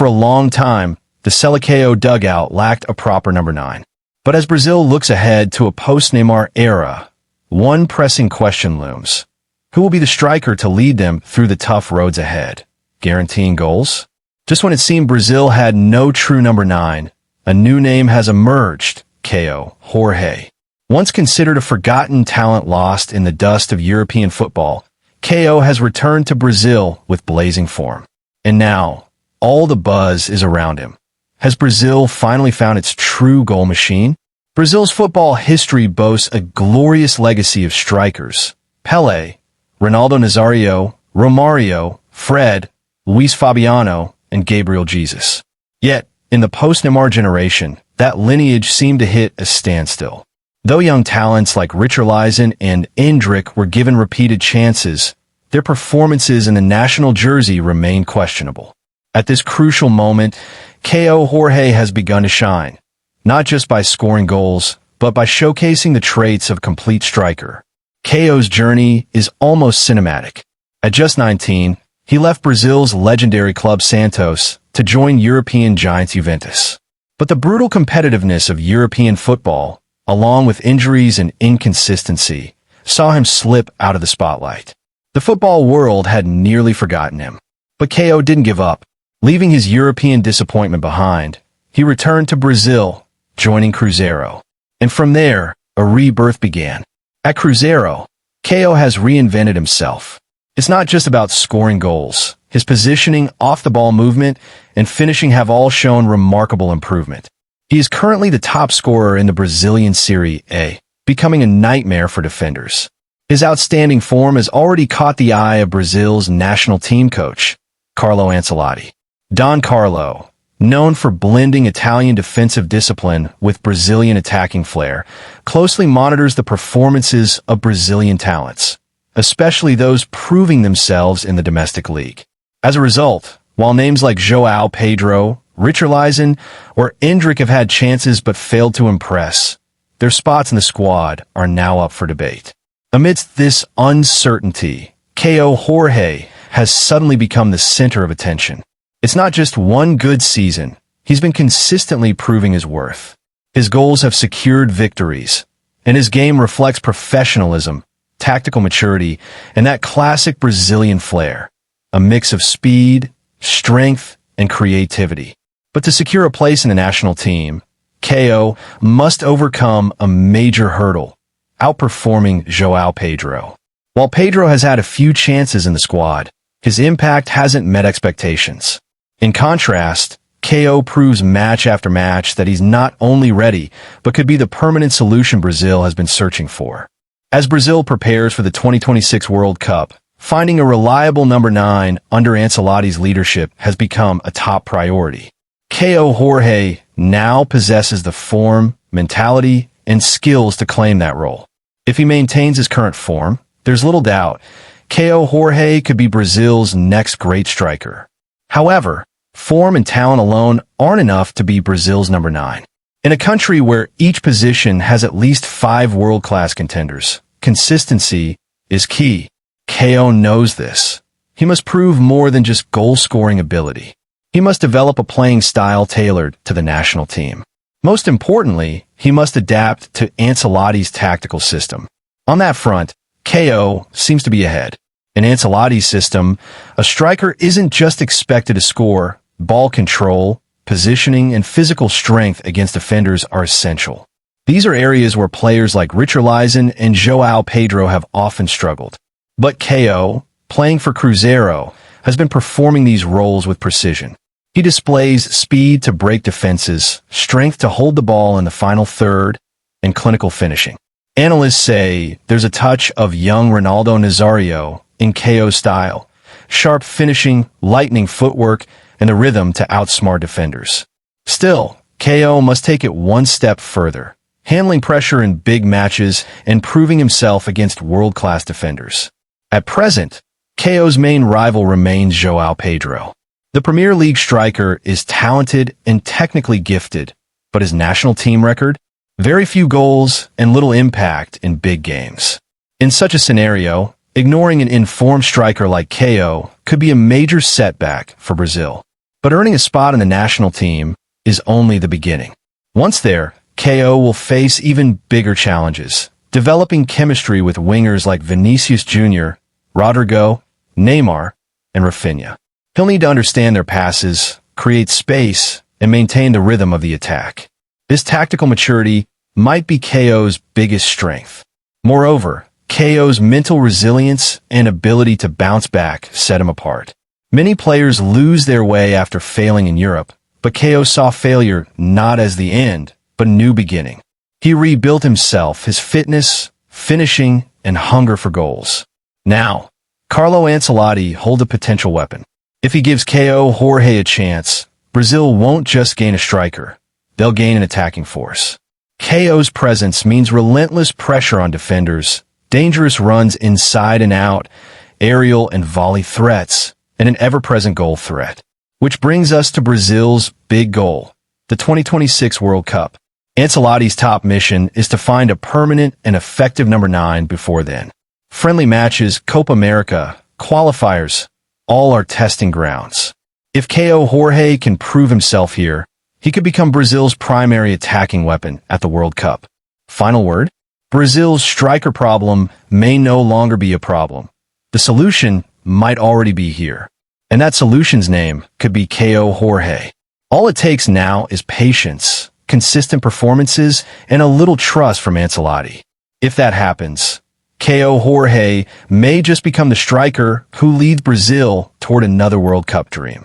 For a long time, the Selec dugout lacked a proper number 9. But as Brazil looks ahead to a post-Neymar era, one pressing question looms. Who will be the striker to lead them through the tough roads ahead? Guaranteeing goals? Just when it seemed Brazil had no true number 9, a new name has emerged, Kaio Jorge. Once considered a forgotten talent lost in the dust of European football, Kaio has returned to Brazil with blazing form. And now, all the buzz is around him. Has Brazil finally found its true goal machine? Brazil's football history boasts a glorious legacy of strikers. Pelé, Ronaldo Nazário, Romario, Fred, Luis Fabiano, and Gabriel Jesus. Yet, in the post-Neymar generation, that lineage seemed to hit a standstill. Though young talents like Richarlison and Endrick were given repeated chances, their performances in the national jersey remained questionable. At this crucial moment, Kaio Jorge has begun to shine, not just by scoring goals, but by showcasing the traits of a complete striker. Kaio's journey is almost cinematic. At just 19, he left Brazil's legendary club Santos to join European giants Juventus. But the brutal competitiveness of European football, along with injuries and inconsistency, saw him slip out of the spotlight. The football world had nearly forgotten him. But Kaio didn't give up. Leaving his European disappointment behind, he returned to Brazil, joining Cruzeiro. And from there, a rebirth began. At Cruzeiro, Kaio has reinvented himself. It's not just about scoring goals. His positioning, off-the-ball movement, and finishing have all shown remarkable improvement. He is currently the top scorer in the Brazilian Serie A, becoming a nightmare for defenders. His outstanding form has already caught the eye of Brazil's national team coach, Carlo Ancelotti. Don Carlo, known for blending Italian defensive discipline with Brazilian attacking flair, closely monitors the performances of Brazilian talents, especially those proving themselves in the domestic league. As a result, while names like João Pedro, Richarlison, or Endrick have had chances but failed to impress, their spots in the squad are now up for debate. Amidst this uncertainty, Kaio Jorge has suddenly become the center of attention. It's not just one good season. He's been consistently proving his worth. His goals have secured victories, and his game reflects professionalism, tactical maturity, and that classic Brazilian flair, a mix of speed, strength, and creativity. But to secure a place in the national team, Kaio must overcome a major hurdle, outperforming João Pedro. While Pedro has had a few chances in the squad, his impact hasn't met expectations. In contrast, Kaio proves match after match that he's not only ready, but could be the permanent solution Brazil has been searching for. As Brazil prepares for the 2026 World Cup, finding a reliable number 9 under Ancelotti's leadership has become a top priority. Kaio Jorge now possesses the form, mentality, and skills to claim that role. If he maintains his current form, there's little doubt Kaio Jorge could be Brazil's next great striker. However, form and talent alone aren't enough to be Brazil's number 9. In a country where each position has at least 5 world-class contenders, consistency is key. Kaio knows this. He must prove more than just goal-scoring ability. He must develop a playing style tailored to the national team. Most importantly, he must adapt to Ancelotti's tactical system. On that front, Kaio seems to be ahead. In Ancelotti's system, a striker isn't just expected to score. Ball control, positioning, and physical strength against defenders are essential. These are areas where players like Richarlison and João Pedro have often struggled. But Kaio, playing for Cruzeiro, has been performing these roles with precision. He displays speed to break defenses, strength to hold the ball in the final third, and clinical finishing. Analysts say there's a touch of young Ronaldo Nazário in Kaio's style, sharp finishing, lightning footwork, and the rhythm to outsmart defenders. Still, Kaio must take it one step further, handling pressure in big matches and proving himself against world-class defenders. At present, Kaio's main rival remains João Pedro. The Premier League striker is talented and technically gifted, but his national team record? Very few goals and little impact in big games. In such a scenario, ignoring an informed striker like Kaio could be a major setback for Brazil. But earning a spot in the national team is only the beginning. Once there, Kaio will face even bigger challenges, developing chemistry with wingers like Vinicius Jr., Rodrigo, Neymar, and Rafinha. He'll need to understand their passes, create space, and maintain the rhythm of the attack. This tactical maturity might be Kaio's biggest strength. Moreover, Kaio's mental resilience and ability to bounce back set him apart. Many players lose their way after failing in Europe, but Kaio saw failure not as the end, but a new beginning. He rebuilt himself, his fitness, finishing, and hunger for goals. Now, Carlo Ancelotti holds a potential weapon. If he gives Kaio Jorge a chance, Brazil won't just gain a striker, they'll gain an attacking force. Kaio's presence means relentless pressure on defenders, dangerous runs inside and out, aerial and volley threats, and an ever-present goal threat. Which brings us to Brazil's big goal, the 2026 World Cup. Ancelotti's top mission is to find a permanent and effective number 9 before then. Friendly matches, Copa America, qualifiers, all are testing grounds. If Kaio Jorge can prove himself here, he could become Brazil's primary attacking weapon at the World Cup. Final word? Brazil's striker problem may no longer be a problem. The solution might already be here. And that solution's name could be Kaio Jorge. All it takes now is patience, consistent performances, and a little trust from Ancelotti. If that happens, Kaio Jorge may just become the striker who leads Brazil toward another World Cup dream.